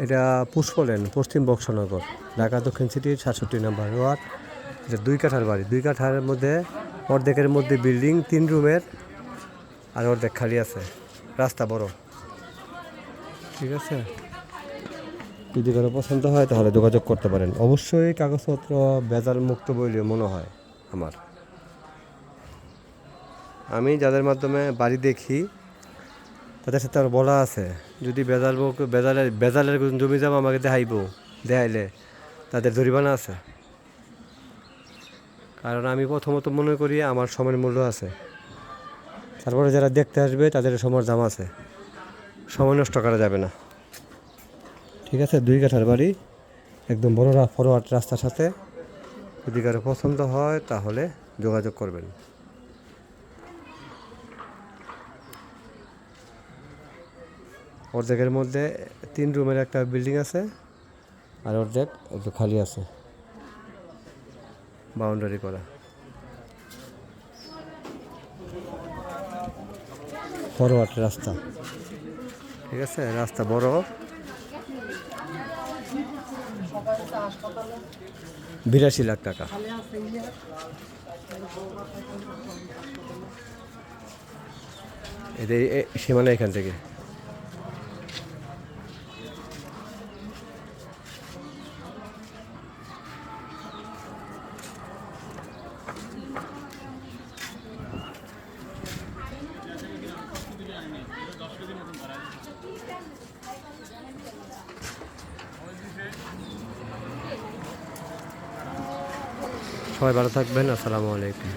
এটা পুষ্পলেন, পশ্চিম বক্সনগর, ঢাকা দক্ষিণ সিটির ৬৭ নম্বর ওয়ার্ড। এটা ২ কাঠার বাড়ি। ২ কাঠার মধ্যে অর্ধেকের মধ্যে বিল্ডিং, ৩ রুমের, আর অর্ধেক খালি আছে। রাস্তা বড়। ঠিক আছে, যদি কারো পছন্দ হয় তাহলে যোগাযোগ করতে পারেন। অবশ্যই কাগজপত্র ভেজাল মুক্ত বলে মনে হয় আমার। আমি যাদের মাধ্যমে বাড়ি দেখি তাদের সাথে আমার বলা আছে, যদি বেজালের জমি জমা আমাকে দেখাইলে তাদের জরিমানা আছে। কারণ আমি প্রথমত মনে করি আমার সময়ের মূল্য আছে, তারপরে যারা দেখতে আসবে তাদের সময়ের দাম আছে, সময় নষ্ট করা যাবে না। ঠিক আছে, ২ কাঠার বাড়ি, একদম বড় ফরওয়ার্ড রাস্তার সাথে। যদি কারো পছন্দ হয় তাহলে যোগাযোগ করবেন। অর্ধেকের মধ্যে ৩ রুমের একটা বিল্ডিং আছে, আর অর্ধেক একটু খালি আছে, বাউন্ডারি করা। ফরওয়ার্ড রাস্তা। ঠিক আছে, রাস্তা বড়। ৮২ লাখ টাকা। এদের সীমানা এখান থেকে। সবাই ভালো থাকবেন। আসসালামু আলাইকুম।